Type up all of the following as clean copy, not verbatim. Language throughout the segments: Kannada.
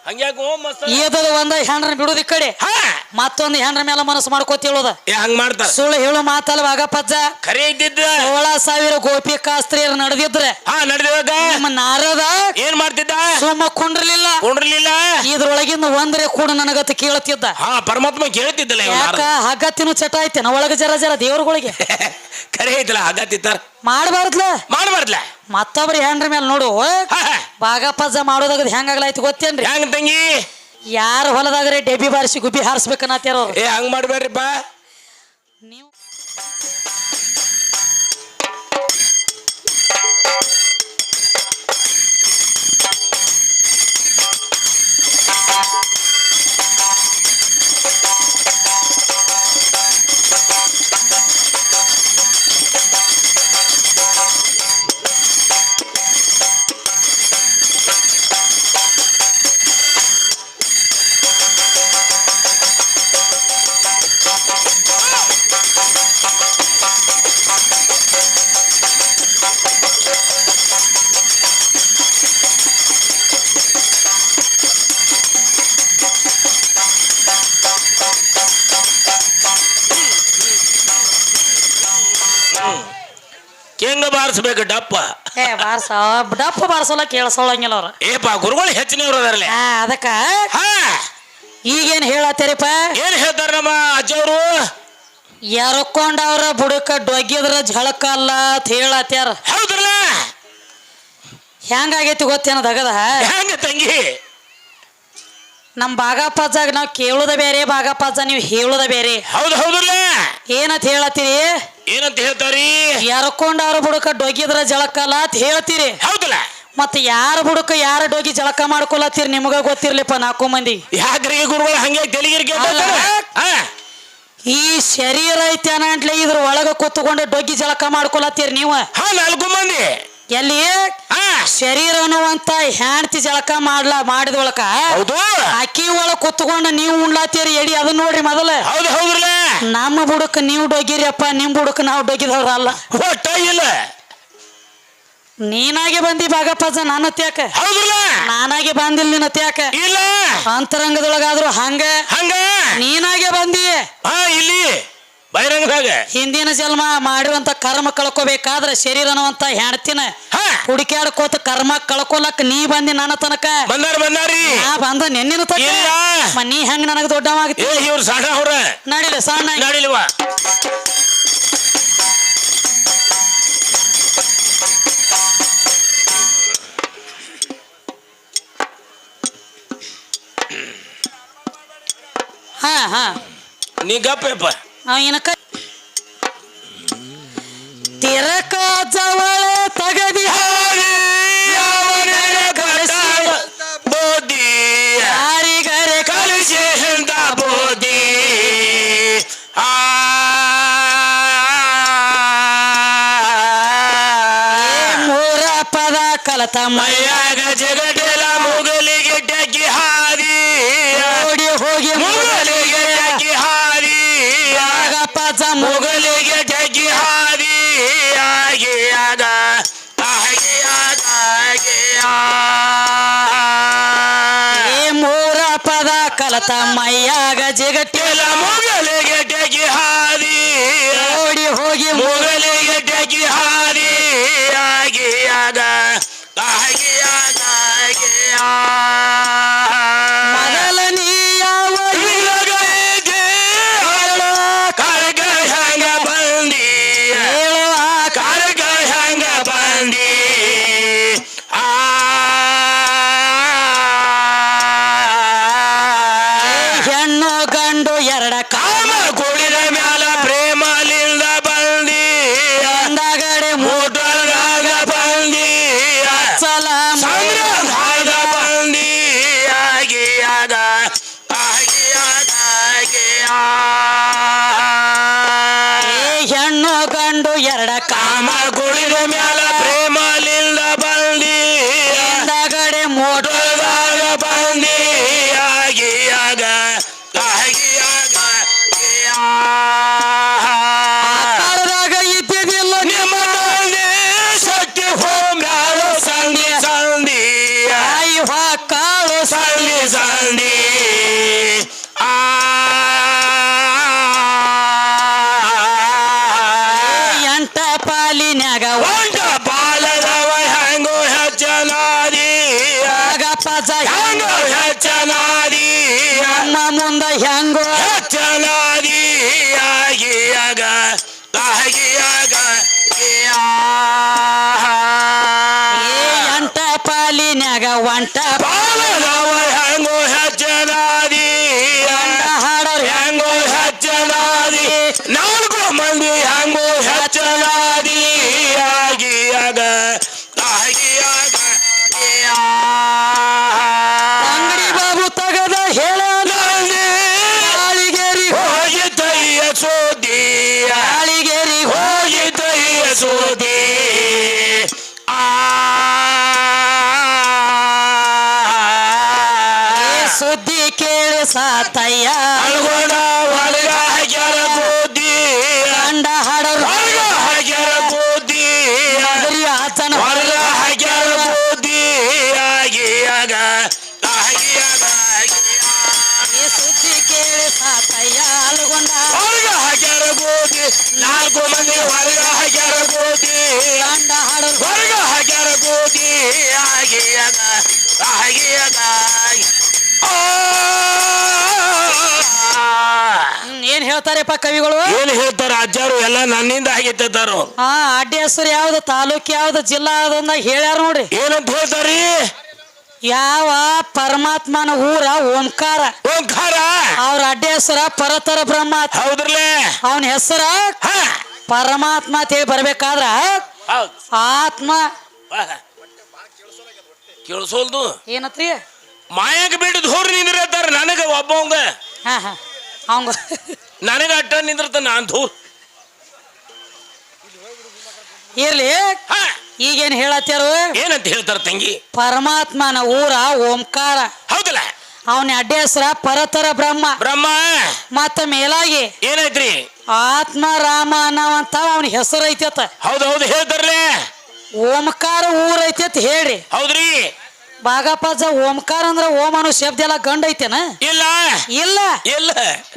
ಹಂಗ್ಯಾಕೋ ಮಸ್ತ ಈದದ ಒಂದ ಹೆಣ್ರನ್ನ ಬಿಡುದ ಈ ಕಡೆ ಮತ್ತೊಂದು ಹೆಣ್ರ ಮೇಲೆ ಮನಸ್ಸು ಮಾಡ್ಕೋತ ಹೇಳುದ ಹಂಗ ಮಾಡ್ತಾರ ಸುಳ್ಳು ಹೇಳು ಮಾತಲ್ಲ ವಾಗಪ್ಪಜ್ಜ ಖರೆ ಇದ್ದಿದ್ದ 16,000 ಗೋಪಿಕಾಸ್ತ್ರೀಯರು ನಡೆದಿದ್ರೆ ನಡೆದಿವಾಗ ನಿಮ್ಮ ನಾರದ ಏನ್ ಮಾಡ್ತಿದ್ದ ಸುಮ್ಮ ಕುಂಡ್ರಲಿಲ್ಲ ಇದ್ರೊಳಗಿಂದ ಒಂದ್ರೆ ಕೂಡ ನನಗತ್ತ ಕೇಳ್ತಿದ್ದ ಪರಮಾತ್ಮ ಕೇಳ್ತಿದ್ದಲ್ಲ ಯಾಕ ಹಗ್ಗತ್ತಿನ ಚಟ ಐತೆನ ಒಳಗ ಜರ ಜರ ದೇವ್ರಗಳಿಗೆ ಖರೆ ಐತಲ್ಲ ಹಗ್ಗತ್ತಿತ್ತಾರ ಮಾಡಬಾರ್ದ್ಲ ಮತ್ತೊಬ್ರು ಹೆಣ್ರ ಮೇಲೆ ನೋಡು ಬಾಗಪ್ಪಜ್ಜ ಮಾಡೋದಾಗ ಹೆಂಗಾಗ್ಲಾಯ್ತು ಗೊತ್ತೇನ್ರಿ ಹೆಂಗ ತಂಗಿ ಯಾರ ಹೊಲದಾಗ್ರೆ ಡೆಬ್ಬಿ ಬಾರಿಸಿ ಗುಬ್ಬಿ ಹಾರಿಸ್ಬೇಕನ್ನತ್ತಾರ ಅವ್ರು ಹಂಗ ಮಾಡ್ಬೇಡ್ರಿಪ್ಪ ನೀವು ಹೆಂಗ ಬಾರಿಸ್ಬೇಕು ಡಪ್ಪ ಡಪ್ಪ ಬಾರಿಸೋಲ್ಲ ಕೇಳಿಸೋಳಂಗಿಲ್ಲ ಅವ್ರ ಗುರುಗಳು ಹೆಚ್ಚಿನವ್ರು ಅದಾರಲ್ಲ ಅದಕ್ಕ ಈಗೇನ್ ಹೇಳತ್ತೀರಿಪ್ಪ ಏನ್ ಹೇಳ್ತಾರ ನಮ್ಮ ಅಜ್ಜವ್ರು ಎರ್ಕೊಂಡವ್ರ ಬುಡಕ ಡೊಗ್ಗಿದ್ರ ಝಳಕ ಅಲ್ಲ ಅಂತ ಹೇಳತ್ಯಾರ ಹೌದ್ರಲ್ಲ ಹೆಂಗಾಗೈತಿ ಗೊತ್ತೇನ ದಗದ ಹೆಂಗ ತಂಗಿ ನಮ್ ಬಾಗಪ್ಪಜ್ಜಾಗ ನಾವ್ ಕೇಳುದ ಬೇರೆ ಬಾಗಪ್ಪಜ್ಜ ನೀವು ಹೇಳುದ ಬೇರೆ ಹೌದ್ರಲ್ಲ ಏನಂತ ಹೇಳತ್ತೀರಿ ಏನಂತ ಹೇಳ್ತಾರಿ ಎರ್ಕೊಂಡವ್ರ ಬುಡಕ ಡೊಗ್ಗಿದ್ರ ಝಳಕಲ್ಲ ಅಂತ ಹೇಳ್ತೀರಿ ಹೌದಲ್ಲ ಮತ್ತ ಯಾರ ಬುಡಕ ಯಾರ ಡೋಗಿ ಜಳಕ ಮಾಡ್ಕೊಳತ್ತೀರಿ ನಿಮಗ ಗೊತ್ತಿರ್ಲಿಪ್ಪ 4 ಮಂದಿ ಯಾಕ್ರಿಗೆ ಗುರುಗಳು ಹಂಗೆ ತೆಲಿಗಿರ್ಗೆ ಈ ಶರೀರ ಐತೆ ಅನ್ನಂಟ್ಲೆ ಇದ್ರ ಒಳಗ ಕೂತ್ಕೊಂಡು ಡೊಗ್ಗಿ ಜಳಕ ಮಾಡ್ಕೊಳತ್ತೀರಿ ನೀವು 4 ಮಂದಿ ಎಲ್ಲಿ ಶರೀರ ಅನ್ನುವಂತ ಹೆಂಡತಿ ಜಳಕ ಮಾಡಿದೊಳಕ ಅಕ್ಕಿ ಒಳಗ ಕೂತ್ಕೊಂಡು ನೀವು ಉಣ್ಲಾತೀರಿ ಎಡಿ ಅದನ್ನ ನೋಡ್ರಿ ಮೊದಲ ನಮ್ಮ ಬುಡಕ ನೀವು ಡೊಗ್ಗಿರಿಯಪ್ಪ ನಿಮ್ ಬುಡಕ ನಾವು ಡೊಗ್ಗಿದವ್ರ ಅಲ್ಲ ಒಟ್ಟ ಇಲ್ಲ ನೀನಾಗೆ ಬಂದಿ ಬಾಗಪ್ಪಜ್ಜ ನಾನು ತ್ಯಾಕ ನಾನಾಗೆ ಬಂದಿಲ್ಲ ನಿನ್ನ ತ್ಯಾಕ ಇಲ್ಲ ಅಂತರಂಗದೊಳಗಾದ್ರು ಹಂಗ ನೀನಾಗೆ ಬಂದಿ ಇಲ್ಲಿ ಬಹಿರಂಗದಾಗ ಹಿಂದಿನ ಜನ್ಮ ಮಾಡಿರುವಂತ ಕರ್ಮ ಕಳ್ಕೋಬೇಕಾದ್ರೆ ಶರೀರ ಅನ್ನುವಂತ ಹೆಣ್ತಿನ ಹುಡುಕ್ಯಾಡ್ಕೋತ ಕರ್ಮ ಕಳ್ಕೊಲಕ್ ನೀ ಬಂದಿ ನನ್ನ ತನಕ ಬಂದಾರಿ ನಾ ಬಂದ ನೆನ್ನಿನ ತನಕ ನೀ ಹೆಂಗ ನನಗ ದೊಡ್ಡವಾಗ್ತಿ ಇವ್ರು ಸಣ್ಣ ಅವ್ರ ನಡಿಲ ಸಣ್ಣ ನಡಿಲ್ವಾ ನೀ ಗಪ್ಪಪ್ಪ ಏನಕ್ಕ ತಿರಕ ಜವಳ ತಗದಿ ಬೋದಿ ಯಾರಿಗರೆ ಕಲಿಸೆ ಅಂತ ಬೋದಿ ಮೂರ ಪದ ಕಲತ ಮೈಯಾಗ ಜಗಡೆಲ ಮುಗಲಿಗೆ ಟಕ್ಕಿ ಹಾದಿ ಓಡಿ ಹೋಗಿ ಮುಗಲಿಗೆ ಟಕ್ಕಿ ಹಾದಿ ಬಾಗಪ್ಪಜ್ಜ ಮುಗಲಿಗೆ ಟಕ್ಕಿ ಹಾದಿ ಆಗಿಯಾಗ ಮೂರ ಪದ ಕಲತ ಮೈಯಾಗ ಜಗಟ್ಟೆಲ ಮುಗಲಿಗೆ ಟಕ್ಕಿ ಹಾದಿ ಓಡಿ ಹೋಗಿ ಮುಗಲಿಗೆ ಟಕ್ಕಿ ಹಾದಿ ಆಗಿಯಾಗ ಮೊದಲ ನೀ ಯಾವ ಕರಗ ಹೆಂಗ ಬಂದಿ ಹೇಳುವ ಕರಗ ಹೆಂಗ ಬಂದಿ ಹೆಣ್ಣು ಗಂಡು ಎರಡ ಕಾಮ ಕುಡಿದ ಮ್ಯಾಲ ಪ್ರೇಮಲಿಂದ ಬಂದಿ ಕಂದಗಡೆ ಮೂಟದಾಗ ಬಂದಿ ಸಲ ಸಂಗ್ರಹದಾಗ ಬಂದಿ ಆಗಿಯಾಗ ಹೆಣ್ಣು ಗಂಡು ಎರಡ ಕಾಮ ಕುಡಿದ ಮ್ಯಾಲ ಪ್ರೇಮಲಿಂದ ಬಂದಿ ಕಂದಗಡೆ ಮೂಟದಾಗ ಬಂದಿ ಆಗಿಯಾಗ ಕಾಲದಾಗ ಇದ್ದಿದ್ದಿಲ್ಲ ನಿಮ್ಮ ತಂದೆ ಶಕ್ತಿ ಹೋಮ್ಯಾಳು ಸಂಧಿ ಸಂಧಿ ಕಾಳು ಸಂಧಿ ಪಾಜ ಹೆಂಗೋ ಹೆಚ್ಚನಾದಿ ನಮ್ಮ ಮುಂದ ಹೆಂಗೋ ಹೆಚ್ಚನಾದಿ ಆಗಿಯಾಗ ಆಗಿಯಾಗ ಏ ಎಂಟ ಪಾಲಿನ್ಯಾಗ ಒಂಟ ಬಾಲನವ ಹೆಂಗೋ ಹೆಚ್ಚನಾದಿ ಹಾಡೋರ್ ಹೆಂಗೋ ಹೆಚ್ಚನಾದಿ ನಾಲ್ಕು ಮಂದಿ ಹೆಂಗೋ ಹೆಚ್ಚನಾದಿ ಆಗಿಯಾಗ ಆಗಿಯಾಗ ಅಂಗಡಿ ಬಾಬು ತಗದ ಹೇಳ ಗಾಳಿಗೇರಿ ಹೋಗಿದ್ದಯ್ಯ ಸೋದಿ ಗಾಳಿಗೇರಿ ಹೋಗಿದ್ದಯ್ಯ ಸೋದಿ ಸುದ್ದಿ ಕೇಳಿ ಸಾತಯ್ಯ ಅಲ್ಗೋಣ ಹೊರಗ ಹಾಕ್ಯಾರ ಗೋದಿ ಗಂಡ ಹಾಡೋರು ಹೊರಗ ಹಾಕ್ಯಾರ ಗೋದಿ ಮಗರಿ ಆತನ ಹೊರಗ ಹಾಕ್ಯಾರ ಗೋದಿ ಆಗಿಯಾಗ ಆಗಿಯಾಗ ಈ ಸುದ್ದಿ ಕೇಳಿ ಸಾತಯ್ಯ ಅಲ್ಗೊಂಡ ಹೊರಗ ಹಾಕ್ಯಾರ ಗೋದಿ ನಾಲ್ಕು ಮಂದಿ ಹೊರಗ ಹಾಕ್ಯಾರ ಗೋದಿ ಗಂಡ ಹಾಡೋರು ಹೊರಗ ಹಾಕ್ಯಾರ ಗೋದಿ ಆಗಿಯಾಗ ಆಗಿಯಾಗ ಏನ್ ಹೇಳ್ತಾರಪ್ಪ ಕವಿಗಳು ಏನ್ ಹೇಳ್ತಾರ ಅಜ್ಜಾರು ಎಲ್ಲ ನನ್ನಿಂದ ಆಗಿದ್ದಾರು ಹಾ ಅಡ್ಡಿ ಹೆಸರು ಯಾವ್ದು ತಾಲೂಕ್ ಯಾವ್ದು ಜಿಲ್ಲಾ ಯಾವ್ದು ಅಂದಾಗ ಹೇಳ್ಯಾರ ನೋಡ್ರಿ ಏನಂತ ಹೇಳ್ತಾರಿ ಯಾವ ಪರಮಾತ್ಮನ ಊರ ಓಂಕಾರ ಓಂಕಾರ ಅವ್ರ ಅಡ್ಡಿ ಹೆಸರ ಪರತರ ಬ್ರಹ್ಮ ಹೌದ್ರಲ್ಲೇ ಅವನ ಹೆಸರ ಹಾ ಪರಮಾತ್ಮ ಅಂತ ಹೇಳಿ ಬರ್ಬೇಕಾದ್ರ ಹೌದ್ ಆತ್ಮ ಕೇಳಿಸೋಲ್ದು ಏನತ್ರಿ ಮಾಯಾಗ ಬಿಟ್ಟು ದೂರ ನಿಂದಿರ್ತಾರ ನನಗ ಒಬ್ಬವಂಗ ಹಾ ಹಾ ಅವಂಗ ನನಗ ಅಟ್ಟ ನಿಂದಿರ್ತ ನಾನ್ ದೂರ್ ಇರ್ಲಿ ಹಾ ಈಗೇನ್ ಹೇಳತ್ಯಾರು ಏನಂತ ಹೇಳ್ತಾರ ತಂಗಿ ಪರಮಾತ್ಮನ ಊರ ಓಂಕಾರ ಹೌದಲ್ಲ ಅವನ ಅಡ್ಡಿ ಹೆಸರ ಪರತರ ಬ್ರಹ್ಮ ಬ್ರಹ್ಮ ಮತ್ತ ಮೇಲಾಗಿ ಏನಾಯ್ತ್ರಿ ಆತ್ಮ ರಾಮ ಅನ್ನವಂತ ಅವನ ಹೆಸರು ಐತತ ಹೌದ್ ಹೌದು ಹೇಳ್ತಾರಲೇ ಓಂಕಾರ ಊರ ಐತಿ ಹೇಳ್ರಿ ಹೌದ್ರಿ ಬಾಗಪ್ಪಾಜ ಓಂಕಾರ ಅಂದ್ರ ಓಂ ಅನ್ನೋ ಶಬ್ದ ಎಲ್ಲ ಗಂಡ ಐತೇನ ಇಲ್ಲ ಇಲ್ಲ ಇಲ್ಲ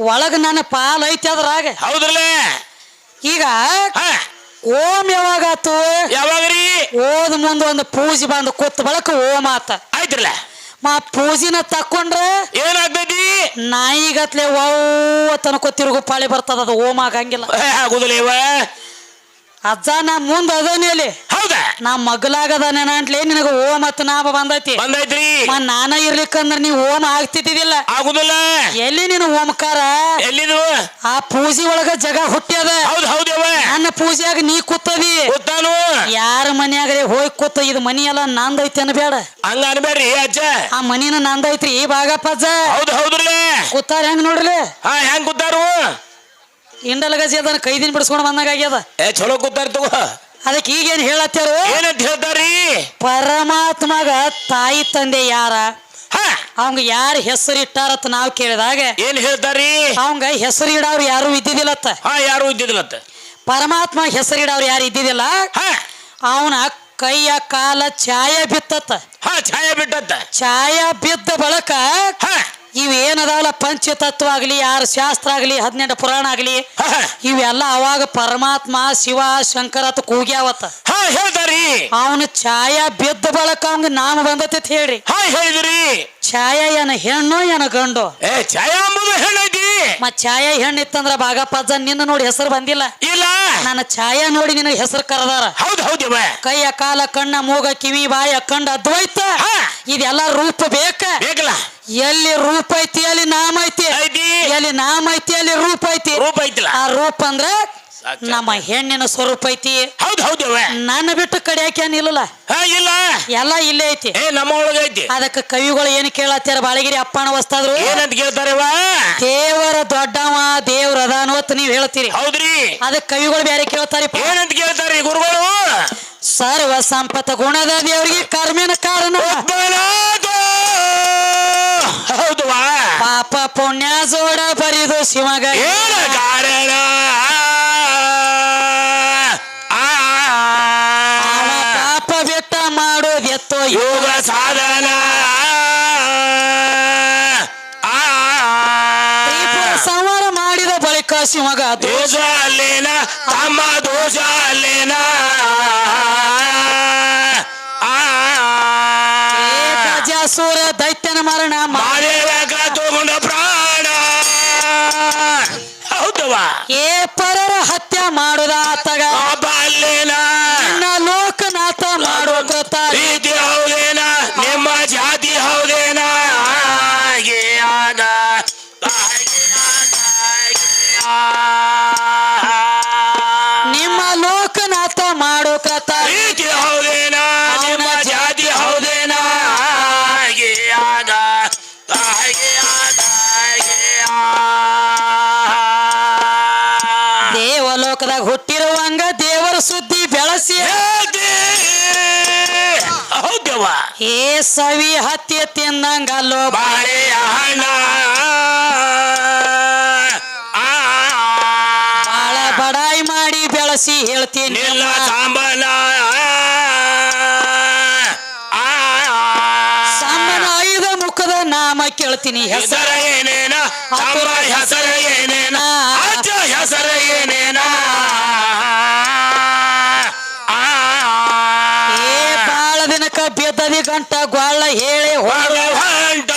ಒಳಗ ನನ್ನ ಪಾಲ್ ಐತಿ ಅದ್ರಾಗ ಹೌದ್ರಲ್ಲೇ ಈಗ ಹಾ ಓಂ ಯಾವಾಗಾತು ಯಾವಾಗ್ರಿ ಓದ್ ಮುಂದ ಒಂದು ಪೂಜೆ ಬಂದು ಕೂತ್ ಬಳಕ ಓಂ ಆತ ಆಯ್ತ್ರಲ್ಲ ಮತ್ ಪೂಜಿನ ತಕ್ಕೊಂಡ್ರೆ ಏನಾಗ್ತೈತಿ ನಾಯಿಗತ್ಲೆ ತನಕ ತಿರುಗು ಪಾಳಿ ಬರ್ತದ ಅದು ಓಂ ಆಗಂಗಿಲ್ಲ ಆಗುದಿಲ್ಲ ಇವ ಅಜ್ಜ ನಾ ಮುಂದ ಅದನೇಲಿ ಹೌದಾ ನಾ ಮಗ್ಲಾಗದ ನೆನಂಟ್ಲೆ ನಿನಗ ಓಂ ಮತ್ ನಾಮ ಬಂದೈತಿ ಬಂದೈತ್ರಿ ನಾನ ಇರ್ಲಿಕ್ಕಂದ್ರ ನೀ ಓಂ ಆಗ್ತಿದ್ದಿಲ್ಲ ಆಗುದಿಲ್ಲ ಎಲ್ಲಿ ನೀನು ಓಂಕಾರ ಎಲ್ಲಿದು ಆ ಪೂಜೆ ಒಳಗ ಜಗ ಹುಟ್ಟ್ಯದ ಹೌದ್ ಹೌದವ ನನ್ನ ಪೂಜೆಯಾಗ ನೀ ಕೂತದಿ ಗೊತ್ತಾನು ಯಾರ ಮನ್ಯಾಗ್ರೆ ಹೋಗಿ ಕೂತ ಇದು ಮನಿ ಎಲ್ಲ ನಂದೈತಿ ಅನ್ಬೇಡ ಹಂಗ ಅನ್ಬೇಡ್ರಿ ಅಜ್ಜ ಆ ಮನಿನ ನಂದೈತ್ರಿ ಬಾಗಪ್ಪಜ್ಜ ಹೌದ್ ಹೌದ್ರಲ್ಲೇ ಕೂತಾರ ಹೆಂಗ್ ನೋಡ್ರಿ ಹಾ ಹೆಂಗ್ ಕೂತಾರು ಇಂಡಲ್ ಗಜಿ ಅದನ್ನ ಕೈದಿನ ಬಿಡಿಸ್ಕೊಂಡ್ ಬಂದಾಗ ಆಗ್ಯದ ಚಲೋ ಕೂತಾರ ತಗೋ ಅದಕ್ಕೆ ಈಗೇನ್ ಹೇಳತ್ತಾರು ಏನಂತ ಹೇಳ್ತಾರಿ ಪರಮಾತ್ಮಗ ತಾಯಿ ತಂದೆ ಯಾರ ಹಾ ಅವಂಗ ಯಾರ ಹೆಸರು ಇಟ್ಟಾರತ್ತ ನಾವ್ ಕೇಳಿದಾಗ ಏನ್ ಹೇಳ್ತಾರಿ ಅವಂಗ ಹೆಸರು ಇಡವ್ರು ಯಾರು ಇದ್ದಿದ್ದಿಲ್ಲತ್ತ ಹಾ ಯಾರು ಇದ್ದಿದ್ಲತ್ತ ಪರಮಾತ್ಮ ಹೆಸರು ಇಡವ್ರು ಯಾರು ಇದ್ದಿದ್ದಿಲ್ಲ ಹಾ ಅವನ ಕೈಯ ಕಾಲ ಛಾಯ ಬಿತ್ತತ್ತ ಹಾ ಛಾಯೆ ಬಿಟ್ಟತ್ತ ಛಾಯ ಬಿದ್ದ ಬಳಕ ಹಾ ಇವೇನದಾವಲ್ಲ ಪಂಚತತ್ವ ಆಗ್ಲಿ 6 ಶಾಸ್ತ್ರ ಆಗ್ಲಿ 18 ಪುರಾಣ ಆಗ್ಲಿ ಹಾ ಇವೆಲ್ಲ ಅವಾಗ ಪರಮಾತ್ಮ ಶಿವ ಶಂಕರ ಅಂತ ಕೂಗ್ಯಾವತ್ತ ಹಾ ಹೇಳ್ತಾರಿ ಅವನ ಛಾಯ ಬಿದ್ದ ಬಳಕ ಅವಂಗ ನಾಮ ಬಂದತಿ ಅಂತ ಹೇಳ್ರಿ ಹಾ ಹೇಳಿದ್ರಿ ಛಾಯ ಏನ ಹೆಣ್ಣು ಏನ ಗಂಡು ಛಾಯಾ ಅಂಬುದು ಹೆಣ್ಣೈತಿ ಮತ್ ಛಾಯ ಹೆಣ್ಣು ಇತ್ತಂದ್ರ ಬಾಗಪ್ಪಜ್ಜ ನಿನ್ನ ನೋಡಿ ಹೆಸರು ಬಂದಿಲ್ಲ ಇಲ್ಲ ನನ್ನ ಛಾಯ ನೋಡಿ ನಿನಗೆ ಹೆಸರು ಕರೆದಾರ ಹೌದ್ ಹೌದವ ಕೈಯ ಕಾಲ ಕಣ್ಣ ಮೂಗ ಕಿವಿ ಬಾಯ ಕಂಡ ಅದ್ವೈತ ಹಾ ಇದೆಲ್ಲ ರೂಪ ಬೇಕ ಬೇಕಲ್ಲ ಎಲ್ಲಿ ರೂಪ ಐತಿ ಅಲ್ಲಿ ನಾಮ ಐತಿ ಐತಿ ಎಲ್ಲಿ ನಾಮ ಐತಿ ಅಲ್ಲಿ ರೂಪ ಐತಿ ರೂಪ ಐತಿಲ್ಲ ಆ ರೂಪ ಅಂದ್ರ ನಮ್ಮ ಹೆಣ್ಣಿನ ಸ್ವರೂಪ ಐತಿ ಹೌದ್ ಹೌದವ ನನ್ನ ಬಿಟ್ಟು ಕಡಿಯಾಕ ನಿಲ್ಲಲ್ಲ ಹಾ ಇಲ್ಲ ಎಲ್ಲ ಇಲ್ಲೇ ಐತಿ ನಮ್ಮ ಒಳಗ ಐತಿ ಅದಕ್ಕ ಕವಿಗಳು ಏನ್ ಕೇಳತ್ತಾರ ಬಾಳಗಿರಿ ಅಪ್ಪನ ವಸ್ತಾದ್ರು ಏನಂತ ಕೇಳ್ತಾರವ ದೇವರ ದೊಡ್ಡವ ದೇವ್ರ ಅದಾನು ಅಂತ ನೀವ್ ಹೇಳ್ತೀರಿ ಹೌದ್ರಿ ಅದಕ್ಕೆ ಕವಿಗಳು ಬೇರೆ ಕೇಳ್ತಾರಿ ಏನಂತ ಕೇಳ್ತಾರಿ ಗುರುಗಳು ಸರ್ವ ಸಂಪತ್ತ ಗುಣದ ದೇವರಿಗೆ ಕರ್ಮಿನ ಕಾರಣ ಹೌದವಾ ಪಾಪ ಪುಣ್ಯ ಜೋಡ ಬರಿದು ಶಿವಗ ಏನ ಕಾರಣ ಅವ ಪಾಪ ಬೆಟ್ಟ ಮಾಡೋದೆತ್ತೋ ಯೋಗ ಸಾಧನ ಸಂಹಾರ ಮಾಡಿದ ಬಳಿಕ ಶಿವಗ ದೋಷ ಅಲ್ಲೇನ ತಮ್ಮ ದೋಷ ಅಲ್ಲೇನ ಗಜ ಅಸುರ ದೈತ್ಯನ ಮರಣ ಮಾದೇವ್ಯಾಕ ತಗೊಂಡ ಪ್ರಾಣ ಹೌದವ ಏ ಪರರ ಹತ್ಯೆ ಮಾಡುದಾತಗ ಬಾಲ್ಯನ ನಿನ್ನ ಲೋಕನಾಥ ಮಾಡೋ ಕೃತ ರೀತಿ ಹೌದೇನ ನಿಮ್ಮ ಜಾತಿ ಹೌದೇನ ಹಾಗೆ ಆದ ನಿಮ್ಮ ಲೋಕನಾಥ ಮಾಡೋ ಕೃತ ರೀತಿ ಹೌದೇನ ನಿಮ್ಮ ಜಾತಿ ಹೌದೇನ ಹಾಗೆ ಆದ ಹಾಗೆ ಆದ ದೇವಲೋಕದಾಗ ಹುಟ್ಟಿರುವಂಗ ದೇವರ ಸುದ್ದಿ ಬೆಳಸಿ ಹೌದವ ಏ ಸವಿ ಹತ್ಯೆ ತಿಂದಂಗಲ್ಲೋ ಬಾಳೆ ಹಣ ಬಾಳ ಬಡಾಯಿ ಮಾಡಿ ಬೆಳಸಿ ಹೇಳ್ತೀನಿ ನಿಲ್ಲ ಸಾಂಬಲ ಸಾಂಬನ ಐದ ಮುಖದ ನಾಮ ಕೇಳ್ತೀನಿ ಹೆಸರ ಏನೇನ ಸಾಂಬ ಹೆಸರ ಏನೇನ ಅಜ್ಜ ಹೆಸರ ಏನೇನ ಏ ಬಾಳ ದಿನಕ್ಕ ಬೆದ್ದದಿ ಗಂಟ ಗ್ವಾಳ ಹೇಳಿ ಹೊಂಟ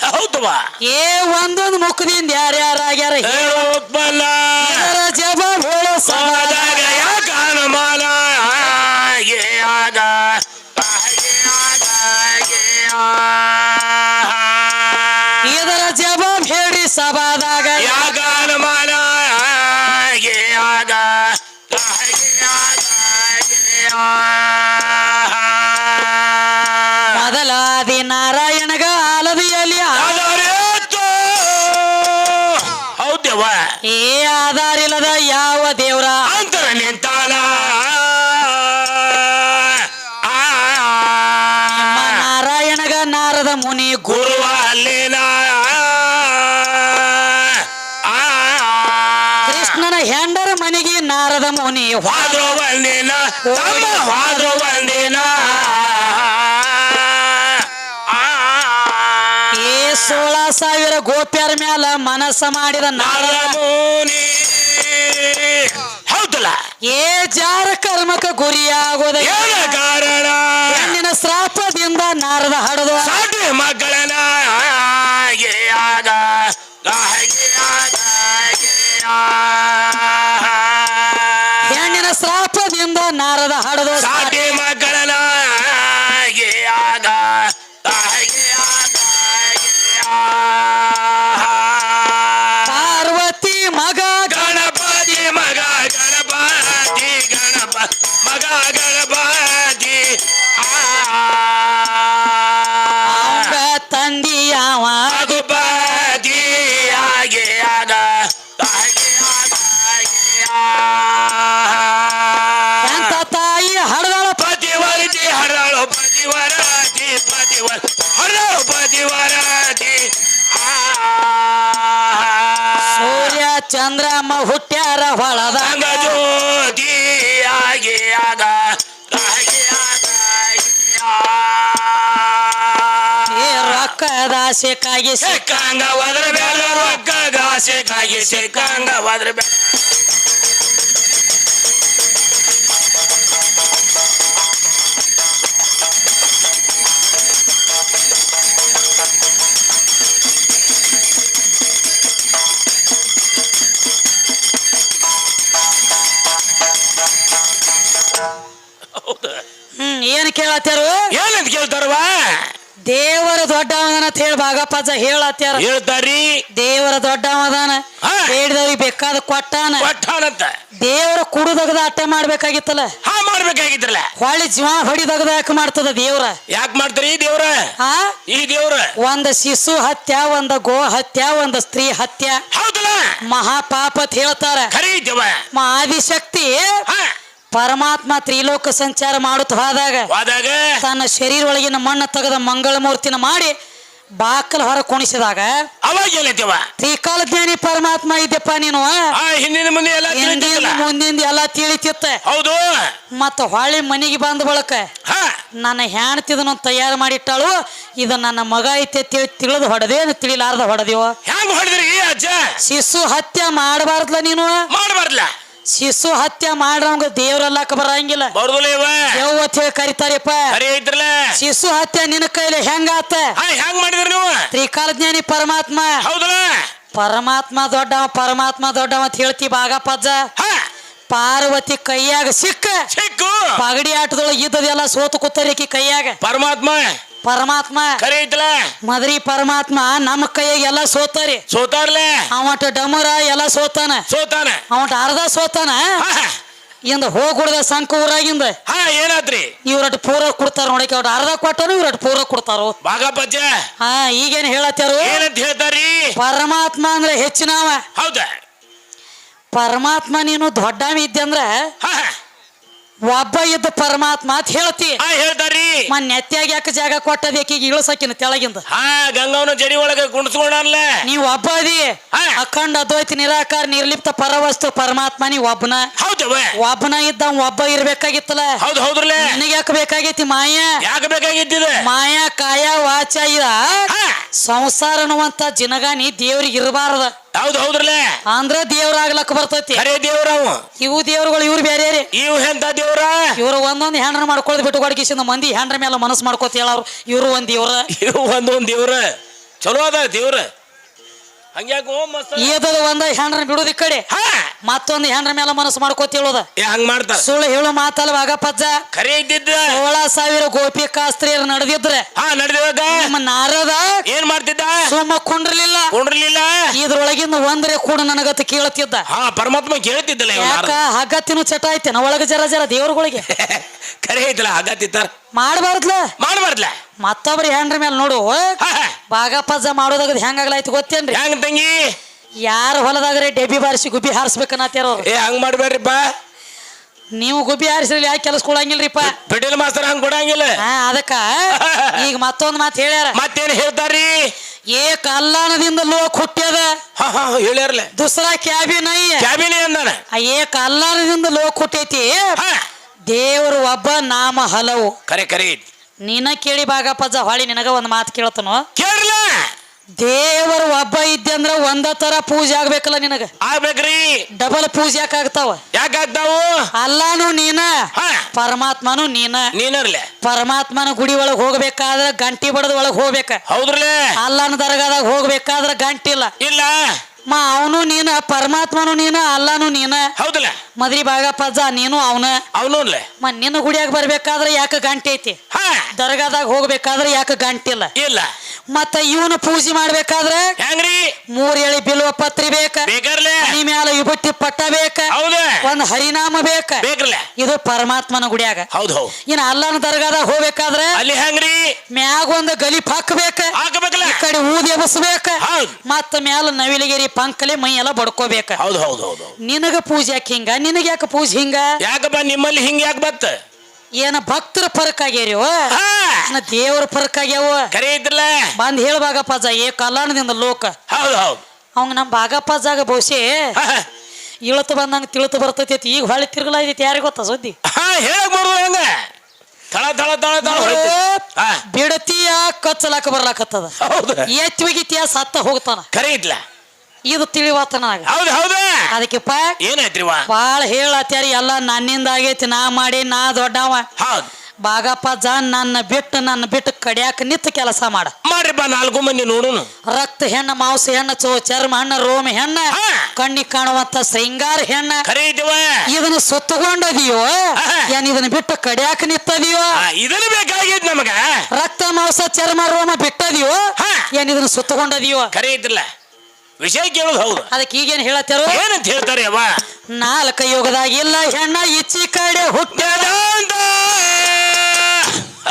ಹೌದವ ಏ ಒಂದೊಂದು ಮುಖದಿಂದ ಯಾರ್ಯಾರಾಗ್ಯಾರ ಹೇಳೋತ್ಪಲ್ಲ ಇದರ ಜವಾಬ್ ಹೇಳೋ ಸಮಾದಾಗ ಯಾಕ ಅನುಮಾನ ಹಾಗೆ ಆದ ಹಾಗೆ ಆದ ಇದರ ಜವಾಬ್ ಹೇಳಿ ಸಭಾದಾಗ ಯಾಕ ಅನುಮಾನ ಹಾಗೆ ಆದ ಹಾಗೆ ಆದ ಮೊದಲಾದಿ ನಾರಾಯಣಗ ಆಲದಿಯಲ್ಲಿ ಹೌದವ ಏ ಆಧಾರಿಲ್ಲದ ಯಾವ ದೇವ್ರ ಅಂತರ ನಿಂತಾಲ ನಿಮ್ಮ ನಾರಾಯಣಗ ನಾರದ ಮುನಿ ಗುರುವ ಅಲ್ಲೇನ ಕೃಷ್ಣನ ಹೆಂಡರ ಮನೆಗೆ ನಾರದ ಮುನಿ ವಾದ್ರು ಬಂದೇನ ತಮ್ಮ ವಾದ್ರು ಬಂದೇನ ಏ 16,000 ಗೋಪ್ಯರ ಮ್ಯಾಲ ಮನಸ್ಸ ಮಾಡಿದ ನಾರದ ನಾರಮುನಿ ಹೌದಲ್ಲ ಏ ಜಾರ ಕರ್ಮಕ ಗುರಿಯಾಗೋದ ಏನ ಕಾರಣ ಹೆಣ್ಣಿನ ಶ್ರಾಪದಿಂದ ನಾರದ ಹಡದು ಸಾಟಿ ಮಕ್ಕಳನ ಹಾಗೆ ಆದ ಹಾಗೆ ಆದ ಹೆಣ್ಣಿನ ಶ್ರಾಪದಿಂದ ನಾರದ ಹಡದು ಸಾಟಿ ಮಕ್ಕಳನ ಹಾಗೆ ಆದ ಹಾಗೆ ಆದ ಪಾರ್ವತಿ ಮಗ ಗಣಪತಿ ಮಗ ಗಣಪತಿ ಗಣಪ ಮಗ ಗಣಪತಿ ಅವಂಗ ತಂದಿ ಯಾವ ಮಗುಪತಿ ಹಾಗೆ ಆದ ಹಾಗೆ ಆದ ಎಂತ ತಾಯಿ ಹಡದಳ ಪತಿವರತಿ ಹರಳು ಪತಿವರತಿ ಪತಿವರ ಹರಳು ಪತಿವರತಿ ಸೂರ್ಯ ಚಂದ್ರಮ್ಮ ಹುಟ್ಟ್ಯಾರ ಹೊಳದ ಸಂಗ ಜ್ಯೋತಿ ಹಾಗೆ ಆದ ಹಾಗೆ ಆದ ಏ ರೊಕ್ಕದ ಆಸೆಕಾಗಿ ಸಿಕ್ಕಂಗ ಹೋದ್ರ ಬೇಡ ರೊಕ್ಕದ ಆಸೆಗಾಗಿ ಸಿಕ್ಕಂಗ ಹೋದ್ರ ಬೇಡ ಏನ್ ಕೇಳತ್ತಾರು ಏನಂತ ಕೇಳ್ತಾರವ ದೇವರ ದೊಡ್ಡವನ ಅಂತ ಹೇಳಿ ಭಾಗಪ್ಪಜ್ಜ ಹೇಳತ್ತಾರ ಹೇಳ್ತಾರಿ ದೇವರ ದೊಡ್ಡವದಾನ ಹಾ. ಬೇಡಿದವ್ರಿಗೆ ಬೇಕಾದ ಕೊಟ್ಟಾನ ಕೊಟ್ಟಾನಂತ ದೇವರ ಕುಡುದಗದ ಅಟ್ಟ ಮಾಡ್ಬೇಕಾಗಿತ್ತಲ್ಲ ಹಾ ಮಾಡ್ಬೇಕಾಗಿದ್ರಲ್ಲ ಹೊಳ್ಳಿ ಜೀವ ಹೊಡಿದಗದ ಯಾಕೆ ಮಾಡ್ತದ ದೇವ್ರ ಯಾಕೆ ಮಾಡ್ತಾರಿ ಈ ದೇವ್ರ ಆ ಈ ದೇವ್ರ ಒಂದ ಶಿಶು ಹತ್ಯ ಒಂದ ಗೋ ಹತ್ಯ ಒಂದ ಸ್ತ್ರೀ ಹತ್ಯ ಹೌದಲ್ಲ ಮಹಾಪಾಪ ಅಂತ ಹೇಳ್ತಾರ ಖರೀ ದೇವ ಆದಿಶಕ್ತಿ ಹಾ ಪರಮಾತ್ಮ ತ್ರಿಲೋಕ ಸಂಚಾರ ಮಾಡುತ್ತ ಹೋದಾಗ ಹೋದಾಗ ತನ್ನ ಶರೀರ ಒಳಗಿನ ಮಣ್ಣು ತೆಗೆದ ಮಂಗಳ ಮೂರ್ತಿನ ಮಾಡಿ ಬಾಕಲ್ ಹೊರ ಕುಣಿಸಿದಾಗ ಅವಾಗ ಏನೈತಿವ ತ್ರಿಕಾಲ ಜ್ಞಾನಿ ಪರಮಾತ್ಮ ಇದ್ದಪ್ಪ ನೀನು ಆ ಹಿಂದಿನ ಮುಂದೆ ಎಲ್ಲ ಹಿಂದಿಂದ ತಿಳಿತಿಲ್ಲ ಮುಂದಿಂದ ಎಲ್ಲ ತಿಳಿತಿತ್ತ ಹೌದು ಮತ್ತ ಹೊಳ್ಳಿ ಮನೆಗೆ ಬಂದ ಬಳಕ ಹಾ ನನ್ನ ಹೆಣ್ತಿದನ್ನು ತಯಾರು ಮಾಡಿಟ್ಟಾಳು ಇದು ನನ್ನ ಮಗ ಐತೆ ತಿಳಿದು ಹೊಡೆದೇನು ತಿಳಿಲಾರ್ದ ಹೊಡೆದೇವ ಹೆಂಗ್ ಹೊಡೆದ್ರಿ ಅಜ್ಜ ಶಿಶು ಹತ್ಯೆ ಮಾಡಬಾರ್ದಲ್ಲ ನೀನು ಮಾಡಬಾರ್ದಲ್ಲ ಶಿಶು ಹತ್ಯೆ ಮಾಡ್ರವಂಗ ದೇವ್ರಲ್ಲಕ ಬರಂಗಿಲ್ಲ ಬರುದಿಲ್ಲ ಇವ ದೇವ್ ಅಂತ ಹೇಳಿ ಕರಿತಾರಪ್ಪ ಕರಿ ಐತ್ರಲ್ಲ ಶಿಶು ಹತ್ಯೆ ನಿನ್ನ ಕೈಲಿ ಹೆಂಗಾತ ಹೆಂಗ್ ಮಾಡಿದ್ರಿ ನೀವು ತ್ರಿಕಾಲಜ್ಞಾನಿ ಪರಮಾತ್ಮ ಹೌದಲ್ಲ ಪರಮಾತ್ಮ ದೊಡ್ಡವ ಅಂತ ಹೇಳ್ತಿ ಬಾಗಪ್ಪಜ್ಜ ಪಾರ್ವತಿ ಕೈಯಾಗ ಸಿಕ್ಕು ಪಗಡಿ ಆಟದೊಳಗೆ ಇದ್ದದೆಲ್ಲ ಸೋತು ಕೂತರಿಕಿ ಕೈಯಾಗ ಪರಮಾತ್ಮ ಕರಿ ಐತಲ್ಲ ಮದ್ರಿ ಪರಮಾತ್ಮ ನಮ್ಮ ಕೈಯಾಗ ಎಲ್ಲ ಸೋತಾರ್ಲೆ ಅವಟ ಡಮರ ಎಲ್ಲ ಸೋತಾನ ಅವಟ ಅರ್ಧ ಸೋತಾನ ಇಂದ ಹೋಗುಡ್ದ ಸಂಕ ಊರಾಗಿಂದ ಏನಾತ್ರಿ ಇವ್ರಟ್ ಪೂರ ಕೊಡ್ತಾರ ನೋಡಕ್ಕೆ ಅವ್ರ ಅರ್ಧ ಕೊಟ್ಟರು ಇವ್ರಟ್ ಪೂರ ಕೊಡ್ತಾರ ಬಾಗಪ್ಪಜ್ಜ ಈಗೇನ್ ಹೇಳತ್ತಾರು ಏನಂತ ಹೇಳ್ತಾರಿ ಪರಮಾತ್ಮ ಅಂದ್ರೆ ಹೆಚ್ಚಿನವ ಹೌದಾ ಪರಮಾತ್ಮ ನೀನು ದೊಡ್ಡವ ಇದ್ದೆ ಅಂದ್ರ ಒಬ್ಬ ಇದ್ದ ಪರಮಾತ್ಮ ಅಂತ ಹೇಳ್ತಿ ಹೇಳ್ತಾರಿ ನೆತ್ಯಾಗ ಯಾಕೆ ಜಾಗ ಕೊಟ್ಟದ ಯಾಕೀಗ ಇಳಿಸಕಿನ ತೆಳಗಿಂದ ಗಂಗವನ ಜಡಿ ಒಳಗೆ ಕುಣಿಸ್ಕೊಂಡಲ್ಲ ನೀವ್ ಒಬ್ಬ ಅದಿ ಅಖಂಡ ಅದ್ವೈತ ನಿರಾಕಾರ ನಿರ್ಲಿಪ್ತ ಪರವಸ್ತು ಪರಮಾತ್ಮ ನೀ ಒಬ್ಬನ ಒಬ್ಬನ ಇದ್ದ ಒಬ್ಬ ಇರ್ಬೇಕಾಗಿತ್ತಲ್ಲ ಹೌದ್ರಲ್ಲ ನಿನಗೆ ಯಾಕೆ ಬೇಕಾಗೈತಿ ಮಾಯಾ ಯಾಕೆ ಬೇಕಾಗಿದ್ದಿದ ಮಾಯಾ ಕಾಯ ವಾಚ ಇದ ಸಂಸಾರ ಅನ್ನುವಂತ ಜಿನಗಾನಿ ದೇವ್ರಿಗೆ ಇರಬಾರ್ದ ಹೌದ್ರಲ್ಲ ಅಂದ್ರ ದೇವ್ರಾಗ್ಲಕ್ ಬರ್ತೈತಿ ದೇವ್ರವು ಇವು ದೇವ್ರುಗಳು ಇವ್ರು ಬೇರೆ ಇವ್ ಎಂತ ದೇವ್ರ ಇವ್ರು ಒಂದೊಂದ್ ಹೆಂಡ್ರ ಮಾಡ್ಕೊಳ್ ಬಿಟ್ಟು ಕೊಡಕಿಸಿಂದ ಮಂದಿ ಹೆಂಡ್ರ ಮೇಲೆ ಮನಸ್ಸು ಮಾಡ್ಕೋತ ಹೇಳವ್ರು ಇವ್ರು ಒಂದ್ ದೇವ್ರ ಒಂದೊಂದ್ ದೇವ್ರ ಚಲೋ ಅದ ದೇವ್ರ ಹಂಗ್ಯಾಕೋ ಮಸ್ತ್ ಏದದ ಒಂದ ಹೆಂಡ್ರ ಬಿಡುದ ಈ ಕಡೆ ಮತ್ತೊಂದು ಹೆಂಡ್ರ ಮೇಲೆ ಮನಸ್ಸು ಮಾಡ್ಕೋತ ಹೇಳೋದ ಹಂಗ ಮಾಡ್ತಾರ ಸುಳ್ಳು ಹೇಳು ಮಾತಲ್ಲ ವಾಗಪ್ಪಜ್ಜ ಕರೆ ಇದ್ದಿದ್ದ 16,000 ಗೋಪಿಕಾಸ್ತ್ರೀಯರು ನಡೆದಿದ್ರೆ ನಡೆದಿವಾಗ ನಮ್ಮ ನಾರದ ಏನ್ ಮಾಡ್ತಿದ್ದ ಸುಮ್ಮ ಕುಂಡ್ರಲಿಲ್ಲ ಇದ್ರೊಳಗಿಂದ ಒಂದ್ರೆ ಕೂಡ ನನಗತ್ತ ಕೇಳ್ತಿದ್ದ ಪರಮಾತ್ಮ ಕೇಳ್ತಿದ್ದಲ್ಲ ಯಾಕ ಹಗತ್ತಿನ ಚಟ ಐತೆ ಒಳಗ ಜರ ಜರ ದೇವ್ರಗಳಿಗೆ ಕರೆ ಐತಲ್ಲ ಹಗತ್ತಿತ್ತಾರ ಮಾಡಬಾರ್ದ್ಲ ಮತ್ತೊಬ್ರಿ ಹೆಂಡ್ರ ಮೇಲೆ ನೋಡು ಬಾಗಪ್ಪಜ್ಜ ಮಾಡೋದಾಗ ಹೆಂಗಾಗ್ಲಾಯ್ತು ಗೊತ್ತೇನ್ರಿ ಹೆಂಗ ತಂಗಿ ಯಾರ ಹೊಲದಾಗ್ರೆ ಡೆಬ್ಬಿ ಬಾರಿಸಿ ಗುಬ್ಬಿ ಹಾರಿಸ್ಬೇಕನ್ನತ್ತಾರ ಹಂಗ ಮಾಡ್ಬೇಡ್ರಿಪ್ಪ ನೀವು ಗುಬ್ಬಿ ಹಾರಿಸ್ರಿ ಯಾಕೆ ಕೆಲಸ ಕೊಡಂಗಿಲ್ರಿಪ್ಪ ಪೆಟ್ರೋಲ್ ಮಾಸ್ತರ್ ಹಂಗ ಕೊಡಂಗಿಲ್ಲ ಅದಕ್ಕ ಈಗ ಮತ್ತೊಂದ್ ಮಾತು ಹೇಳ್ಯಾರ ಮತ್ತೇನ್ ಹೇಳ್ತಾರ್ರಿ ಕಲ್ಯಾಣದಿಂದ ಲೋಕ ಹುಟ್ಟ್ಯದ ಹೇಳ್ಯಾರಲ್ಲ ದುಸರಾ ಕ್ಯಾಬಿನ ಅಂದಾನ ಕಲ್ಯಾಣದಿಂದ ಲೋಕ ಹುಟ್ಟೈತಿ ದೇವರು ಒಬ್ಬ ನಾಮ ಹಲವು ಕರೆ ನೀನ ಕೇಳಿ ಬಾಗಪ್ಪಜ್ಜ ಹೊಳಿ ನಿನಗ ಒಂದ್ ಮಾತು ಕೇಳ್ತನು ಕೇಳಲ್ಲ ದೇವರು ಒಬ್ಬ ಇದ್ದೆ ಅಂದ್ರ ಒಂದ ತರ ಪೂಜೆ ಆಗ್ಬೇಕಲ್ಲ ನಿನಗ ಆಗ್ಬೇಕ್ರಿ ಡಬಲ್ ಪೂಜೆ ಯಾಕಾಗ್ತಾವ ಅಲ್ಲಾನು ನೀನ ಪರಮಾತ್ಮನು ನೀನರ್ಲೆ ಪರಮಾತ್ಮನ ಗುಡಿ ಒಳಗ್ ಹೋಗ್ಬೇಕಾದ್ರ ಗಂಟಿ ಬಡದ ಒಳಗ್ ಹೋಗ್ಬೇಕ ಹೌದ್ರಲ್ಲೇ ಅಲ್ಲಾನ ದರ್ಗಾದಾಗ ಹೋಗ್ಬೇಕಾದ್ರ ಗಂಟಿಲ್ಲ ಇಲ್ಲ ಅವನು ನೀನ ಪರಮಾತ್ಮನು ನೀನ ಅಲ್ಲಾನು ನೀನ ಹೌದಲ್ಲ ಮದ್ರಿ ಬಾಗಪ್ಪಜ್ಜ ನೀನು ಅವನು ನಿನ್ನ ಗುಡಿಯಾಗ ಬರ್ಬೇಕಾದ್ರೆ ಯಾಕೆ ಗಂಟೆ ಐತಿ ದರ್ಗಾದಾಗ ಹೋಗ್ಬೇಕಾದ್ರೆ ಯಾಕೆ ಗಂಟಿಲ್ಲ ಇಲ್ಲ ಮತ್ತ ಇವನು ಪೂಜೆ ಮಾಡ್ಬೇಕಾದ್ರೆ ಹೆಂಗ್ರಿ 3 ಎಳಿ ಬಿಲ್ವ ಪತ್ರಿ ಬೇಕರ್ಲೆ ಮ್ಯಾಲ ವಿಭೂತಿ ಪಟ್ಟ ಬೇಕ ಒಂದ್ ಹರಿನಾಮ ಬೇಕ ಇದು ಪರಮಾತ್ಮನ ಗುಡಿಯಾಗ ಇನ್ನ ಅಲ್ಲನ ದರ್ಗಾದಾಗ ಹೋಗ್ಬೇಕಾದ್ರೆ ಅಲ್ಲಿ ಹೆಂಗ್ರಿ ಮ್ಯಾಗ ಒಂದ್ ಗಲಿಪ್ ಹಾಕಬೇಕ ಈ ಕಡೆ ಊದಿ ಎಬಸ್ಬೇಕ ಮತ್ತ ಮ್ಯಾಲ ನವಿಲಿಗಿರಿ ಪಂಕಲೆ ಮೈ ಎಲ್ಲ ಬಡ್ಕೋಬೇಕ ನಿನಗ ಪೂಜೆ ಯಾಕೆ ಹಿಂಗ ನಿನಗ ಯಾಕೆ ಪೂಜೆ ಹಿಂಗ ಯಾಕಪ್ಪ ನಿಮ್ಮಲ್ಲಿ ಹಿಂಗ ಯಾಕೆ ಬತ್ತ ಏನ ಭಕ್ತರ ಫರಕ್ ಆಗ್ಯಾರಿ ದೇವರ ಫರಕ್ ಆಗ್ಯಾವ ಕರೆ ಇದ್ರಲ್ಲ ಬಂದ್ ಹೇಳ್ಬಾಗಪ್ಪಜ್ಜ ಕಲ್ಯಾಣದಿಂದ ಲೋಕ ಅವಂಗ ನಮ್ ಬಾಗಪ್ಪಜ್ಜಾಗ ಬಹುಶೇ ಇಳತು ಬಂದಂಗ ತಿಳಿತು ಬರ್ತೈತಿ ಈಗ ಹೊಳಿ ತಿರ್ಗಲ ಐತಿ ಯಾರಿಗೆ ಗೊತ್ತ ಸುದ್ದಿ ಬಿಡತಿಯ ಕಚ್ಚಲಾಕ ಬರ್ಲಾಕತ್ತದ ಎತ್ತಿಗಿತಿಯ ಸತ್ತ ಹೋಗ್ತಾನ ಕರೆ ಇದ್ಲ ಇದು ತಿಳಿವಾತನ ಅದಕ್ಕೆ ಏನಾಯ್ತ್ರಿ ಬಾಳ ಹೇಳತ್ಯಾರಿ ಎಲ್ಲ ನನ್ನಿಂದ ಆಗೈತಿ ನಾ ಮಾಡಿ ನಾ ದೊಡ್ಡವ ಬಾಗಪ್ಪಜ್ಜ ನನ್ನ ಬಿಟ್ಟು ಕಡಿಯಾಕ ನಿಂತ ಕೆಲಸ ಮಾಡ್ರಿಪ್ಪ 4 ಮಂದಿ ನೋಡುನು ರಕ್ತ ಹೆಣ್ಣ ಮಾಂಸ ಹೆಣ್ಣ ಚರ್ಮ ಹಣ್ಣ ರೋಮ ಹೆಣ್ಣ ಕಣ್ಣಿ ಕಾಣುವಂತ ಶೃಂಗಾರ ಹೆಣ್ಣ ಇದನ್ನ ಸುತ್ತಗೊಂಡದಿಯೋ ಏನ್ ಇದನ್ನ ಬಿಟ್ಟು ಕಡಿಯಾಕ ನಿಂತದಿಯೋ ಇದನ್ನ ಬೇಕಾಗಿದ್ ನಮಗ ರಕ್ತ ಮಾಂಸ ಚರ್ಮ ರೋಮ ಬಿಟ್ಟದಿಯೋ ಏನ್ ಇದನ್ನ ಸುತ್ತಗೊಂಡದಿಯೋ ಕರೆ ಇದ್ರಲ್ಲ ವಿಷಯ ಕೇಳೋದು ಹೌದು ಅದಕ್ಕೆ ಈಗೇನ್ ಹೇಳತ್ತಾರೋ ಏನಂತ ಹೇಳ್ತಾರೆ ಅವ 4 ಯುಗದಾಗ ಇಲ್ಲ ಹೆಣ್ಣ ಇಚ್ಚಿ ಕಡೆ ಹುಟ್ಟ್ಯಾದ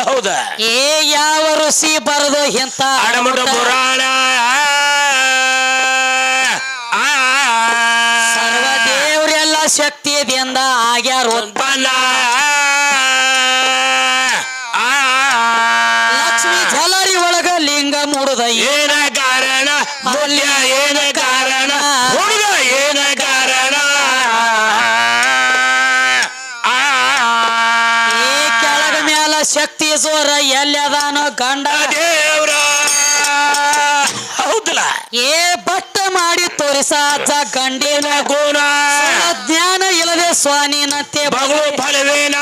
ಹೌದಾ ಯಾವ ಋಷಿ ಬರದು ಇಂತ ಅಡಮಟ ಪುರಾಣ ಸರ್ವ ದೇವ್ರೆಲ್ಲ ಶಕ್ತಿಯಿಂದ ಆಗ್ಯಾರ ಉತ್ಪನ್ನ ಲಕ್ಷ್ಮಿ ಜಲರಿ ಒಳಗ ಲಿಂಗ ಮೂಡುದ ಏನ ಕಾರಣ ಮೂಲ್ಯ ಏನ ಕಾರಣ ಹುಡುಗ ಏನ ಕಾರಣ ಕೆಳಗ ಮ್ಯಾಲ ಶಕ್ತಿ ಜೋರ ಎಲ್ಲದಾನೋ ಗಂಡ ದೇವ್ರ ಹೌದಲ್ಲ ಬಟ್ಟ ಮಾಡಿ ತೋರಿಸ ಗಂಡಿನ ಗುಣ ಜ್ಞಾನ ಇಲ್ಲ ಸ್ವಾನಿನಂತೆ ಬಗಳು ಫಲವೇನ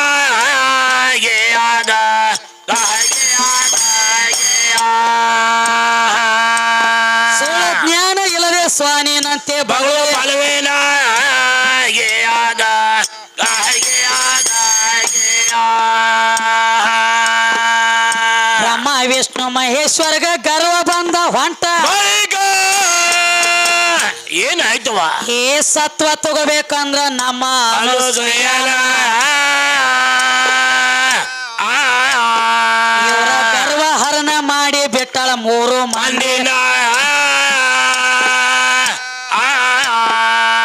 ಆಗ ಸುಳ್ಳ ಜ್ಞಾನ ಇಲ್ಲದೆ ಸ್ವಾನಿನಂತೆ ಬಗಳು ಫಲವೇನ ಆಗ ಬ್ರಹ್ಮ ವಿಷ್ಣು ಮಹೇಶ್ವರ್ಗ ಗರ್ವ ಬಂದ ಹೊಂಟ ಏನಾಯ್ತವ ಏ ಸತ್ವ ತಗೋಬೇಕಂದ್ರ ನಮ್ಮ ಇವರ ಗರ್ವ ಹರಣ ಮಾಡಿ ಬಿಟ್ಟಳ ಮೂರು ಮಂದಿನ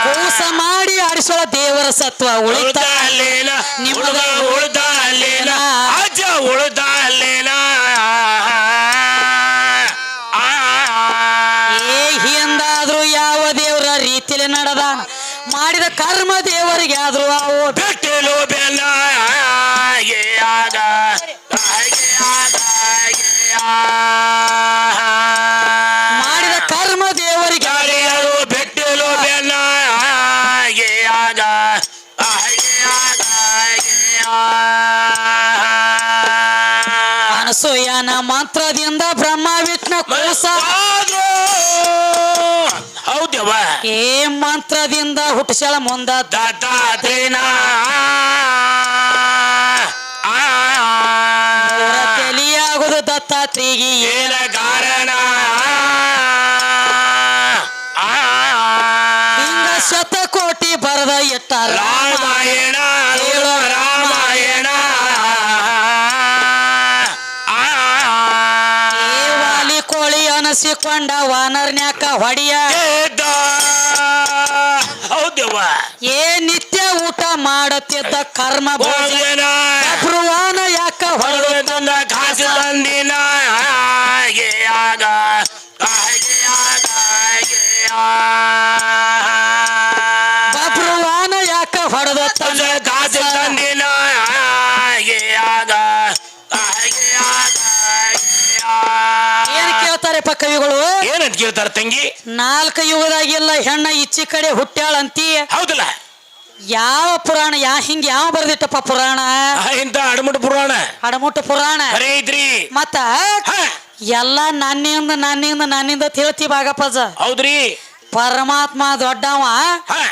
ಕೂಸ ಮಾಡಿ ಆಡಿಸೋಳ ದೇವರ ಸತ್ವ ಉಳಿತ ನಿಮಗ ಉಳ್ದ ಅಲ್ಲೇನ ಅಜ್ಜ ಉಳ್ದ ಅಲ್ಲೇನ ಏ ಹಿಂದಾದ್ರೂ ಯಾವ ದೇವರ ರೀತಿಯಲ್ಲಿ ನಡೆದಾನ ಮಾಡಿದ ಕರ್ಮ ದೇವರಿಗೆ ಆದ್ರೂ ಅವು ಬೆಟ್ಟಲು ಬೆಲ್ಲ ಆಗ ಮಾಡಿದ ಕರ್ಮ ದೇವರಿಗೆ ಯಾರು ಬೆಟ್ಟಲು ಬೆಲ್ಲ ಆಗ ಅನಸೂಯನ ಮಂತ್ರದಿಂದ ಬ್ರಹ್ಮ ವಿಷ್ಣು ಕೂಸ ಹೌದವ ಏ ಮಂತ್ರದಿಂದ ಹುಟ್ಟಿಸಳ ಮುಂದ ದತ್ತಾತ್ರೇನ ತಲಿಯಾಗುದು ದತ್ತಾತ್ರಿಗೆ ಏನ ಕಾರಣ ಹಿಂಗ ಶತಕೋಟಿ ಬರದ ಇಟ್ಟಾರ ರಾಮಾಯಣ ರಾಮಾಯಣ ಏ ವಾಲಿ ಕೋಳಿ ಅನಸಿಕೊಂಡ ವಾನರ್ನ್ಯಾಕ ಹೊಡಿಯ ಹೌದವ ಏ ನಿತ್ಯ ಊಟ ಮಾಡುತ್ತಿದ್ದ ಕರ್ಮ ಭೋಜನ ಭಗವಾನ ಯಾಕ ಹೊಡೆದ ಕಾಸು ತಂದಿನ ಆಗ ಭಗವಾನ ಯಾಕ ಹೊಡೆದ ಕಾಸು ತಂದಿನ ಆಗ ಏನ್ ಕೇಳ್ತಾರೆಪ್ಪ ಕವಿಗಳು ಏನಂತ ಕೇಳ್ತಾರ ತಂಗಿ 4 ಯುಗದಾಗಿಲ್ಲ ಹೆಣ್ಣ ಇಚ್ಚಿ ಕಡೆ ಹುಟ್ಟ್ಯಾಳಂತಿ ಹೌದಲ್ಲ ಯಾವ ಪುರಾಣ ಹಿಂಗ ಯಾವ ಬರ್ದಿಟ್ಟಪ್ಪ ಪುರಾಣ ಇಂತ ಅಡಮುಟ ಪುರಾಣ ಹಡಮುಟ್ಟ ಪುರಾಣ ಖರೆ ಐತ್ರಿ ಮತ್ತ ಎಲ್ಲ ನನ್ನಿಂದ ಹೇಳ್ತಿ ಭಾಗಪ್ಪಜ ಹೌದ್ರಿ ಪರಮಾತ್ಮ ದೊಡ್ಡವ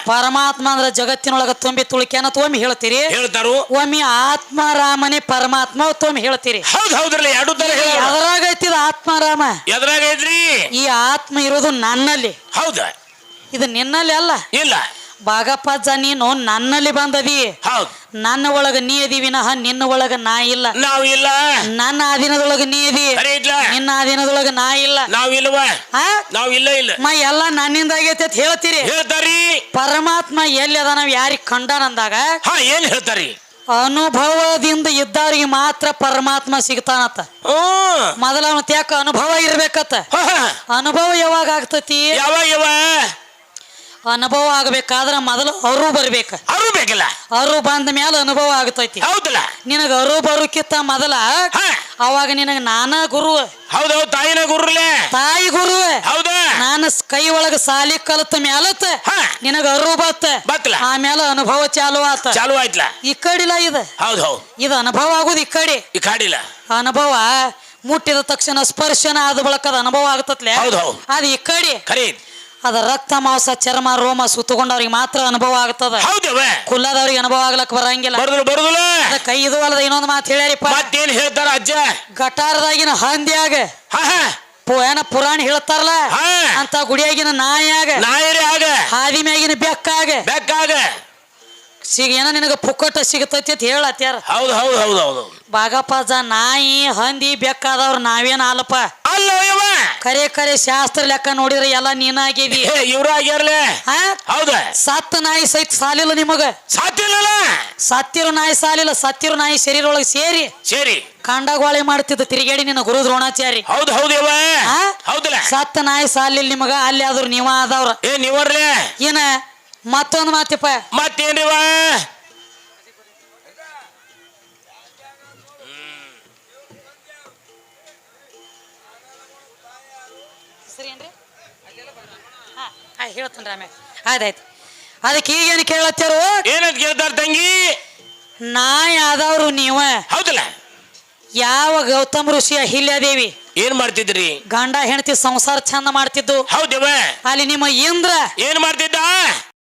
ಪರಮಾತ್ಮ ಅಂದ್ರ ಜಗತ್ತಿನೊಳಗ ತುಂಬಿ ತುಳಿಕ್ಯಾನ ತೊಮ್ಮಿ ಹೇಳ್ತೀರಿ ಹೇಳ್ತಾರು ಒಮ್ಮೆ ಆತ್ಮರಾಮನೇ ಪರಮಾತ್ಮ ತೊಮ್ಮಿ ಹೇಳ್ತೀರಿ ಹೌದ್ರಿ ಎರಡು ತರ ಎದ್ರಾಗ ಐತಿದ ಆತ್ಮರಾಮ ಎದ್ರಾಗ ಐತ್ರಿ ಈ ಆತ್ಮ ಇರೋದು ನನ್ನಲ್ಲಿ ಹೌದ ಇದು ನಿನ್ನಲ್ಲಿ ಅಲ್ಲ ಇಲ್ಲ ಭಾಗಪ್ಪಜ್ಜ ನೀನು ನನ್ನಲ್ಲಿ ಬಂದದಿ ಹೌದ್ ನನ್ನ ಒಳಗ ನೀ ಅದಿ ವಿನಃ ನಿನ್ನ ಒಳಗ ನಾ ಇಲ್ಲ ನಾವ್ ಇಲ್ಲ ನನ್ನ ಆಧೀನದೊಳಗ ನೀ ಅದಿ ಖರೆ ಐತ್ಲ ನಿನ್ನ ಆಧೀನದೊಳಗ ನಾ ಇಲ್ಲ ನಾವ್ ಇಲ್ವಾ ಹಾ ನಾವ್ ಇಲ್ಲ ಎಲ್ಲ ನನ್ನಿಂದ ಆಗೈತಿ ಅಂತ ಹೇಳ್ತೀರಿ ಹೇಳ್ತಾರಿ ಪರಮಾತ್ಮ ಎಲ್ಲಿ ಅದ ನಾವ್ ಯಾರಿಗ್ ಕಂಡಾನಂದಾಗ ಏನ್ ಹೇಳ್ತಾರಿ ಅನುಭವದಿಂದ ಇದ್ದವ್ರಿಗೆ ಮಾತ್ರ ಪರಮಾತ್ಮ ಸಿಗ್ತಾನತ್ತ ಮೊದಲ ಅವನ ತ್ಯಾಕ ಅನುಭವ ಇರ್ಬೇಕತ್ತ ಅನುಭವ ಯಾವಾಗ ಆಗ್ತತಿ ಯಾವಾಗ ಅನುಭವ ಆಗ್ಬೇಕಾದ್ರ ಮೊದಲು ಅರು ಬರ್ಬೇಕ ಅರು ಬೇಕಲ್ಲ ಅರು ಬಂದ ಮ್ಯಾಲ ಅನುಭವ ಆಗ್ತೈತಿ ಹೌದಲ್ಲ ನಿನಗ ಅರು ಬರೋಕ್ಕಿಂತ ಮೊದಲ ಅವಾಗ ನಿನಗ ನಾನ ಗುರು ಹೌದೌದು ತಾಯಿನ ಗುರುಲೇ ತಾಯಿ ಗುರು ಹೌದಾ ನಾನು ಕೈ ಒಳಗ ಸಾಲಿ ಕಲತ ಮ್ಯಾಲತ್ತ ನಿನಗ ಅರು ಬತ್ತಲ ಆಮೇಲೆ ಅನುಭವ ಚಾಲು ಆಯ್ತಲ್ಲ ಈ ಕಡಿಲ್ಲ ಇದು ಹೌದು ಇದು ಅನುಭವ ಆಗುದು ಈ ಕಾಡಿಲ್ಲ ಅನುಭವ ಮುಟ್ಟಿದ ತಕ್ಷಣ ಸ್ಪರ್ಶನ ಆದ ಬಳಕದ ಅನುಭವ ಆಗ್ತತ್ಲೆ ಅದು ಈ ಕಡೆ ಖರೀ ಅದ ರಕ್ತ ಮಾಂಸ ಚರ್ಮ ರೋಮ ಸುತ್ತಕೊಂಡವ್ರಿಗೆ ಮಾತ್ರ ಅನುಭವ ಆಗ್ತದ ಕುಲ್ಲದವ್ರಿಗೆ ಅನುಭವ ಆಗ್ಲಕ್ ಬರಂಗಿಲ್ಲ ಬರುದಿಲ್ಲ ಕೈ ಇದು ಅಲ್ಲದ ಇನ್ನೊಂದು ಮಾತು ಹೇಳ್ಯಾರಿಪ್ಪ ಮತ್ತೇನ್ ಹೇಳ್ತಾರ ಅಜ್ಜ ಗಟಾರದಾಗಿನ ಹಂದಿಯಾಗ ಏನ ಪುರಾಣ ಹೇಳ್ತಾರಲ್ಲ ಅಂತ ಗುಡಿಯಾಗಿನ ನಾಯಾಗ ಹಾದಿ ಮ್ಯಾಗಿನ ಬೆಕ್ಕಾಗ ಏನ ನಿನಗ ಪುಕ್ಕಟ ಸಿಗತೈತಿ ಅಂತ ಹೇಳತ್ಯಾರ ಹೌದು ಭಾಗಪ್ಪಜ ನಾಯಿ ಹಂದಿ ಬೆಕ್ಕಾದವ್ರ ನಾವೇನ ಅಲ್ಲಪ್ಪ ಕರೆ ಶಾಸ್ತ್ರ ಲೆಕ್ಕ ನೋಡಿದ್ರೆ ಎಲ್ಲ ನೀನಾಗಿದಿ ಇವ್ರ ಆಗ್ಯಾರಲೇ ಹೌದ ಸತ್ತ ನಾಯಿ ಸಹಿತ ಸಾಲಿಲ್ಲ ನಿಮಗ ಸತ್ತಿರೋ ನಾಯಿ ಸಾಲಿಲ್ಲ ಸತ್ತಿರೋ ನಾಯಿ ಶರೀರ ಒಳಗೆ ಸೇರಿ ಕಾಂಡಗೋಳೆ ಮಾಡ್ತಿದ್ದ ತಿರುಗೇಡಿ ನಿನ್ನ ಗುರು ದ್ರೋಣಾಚಾರಿ ಹೌದಲ್ಲ ಸತ್ತ ನಾಯಿ ಸಾಲಿಲ್ಲ ನಿಮಗ ಅಲ್ಲಿ ಆದ್ರು ನೀವ ಆದವ್ರ ನೀವ್ರೇ ಏನ ಮತ್ತೊಂದು ಮಾತಿಪ್ಪ ಮತ್ತೇನ್ರಿವ ಹೇಳ್ತೇನೆ ರಾಮೇ ಆಯ್ತಾಯ್ತು ಅದಕ್ಕೆ ಈಗೇನು ಕೇಳತ್ತಾರು? ಏನಂತ ಕೇಳ್ತಾರ ತಂಗಿ? ನಾ ಯಾವ್ದವ್ರು ನೀವ? ಹೌದಲ್ಲ. ಯಾವ ಗೌತಮ್ ಋಷಿ ಅಹಿಲ್ಯಾದೇವಿ ಏನ್ ಮಾಡ್ತಿದ್ರಿ? ಗಂಡ ಹೆಂಡತಿ ಸಂಸಾರ ಚಂದ ಮಾಡ್ತಿದ್ದು. ಹೌದೇವ. ಅಲ್ಲಿ ನಿಮ್ಮ ಇಂದ್ರ ಏನ್ ಮಾಡ್ತಿದ್ದ?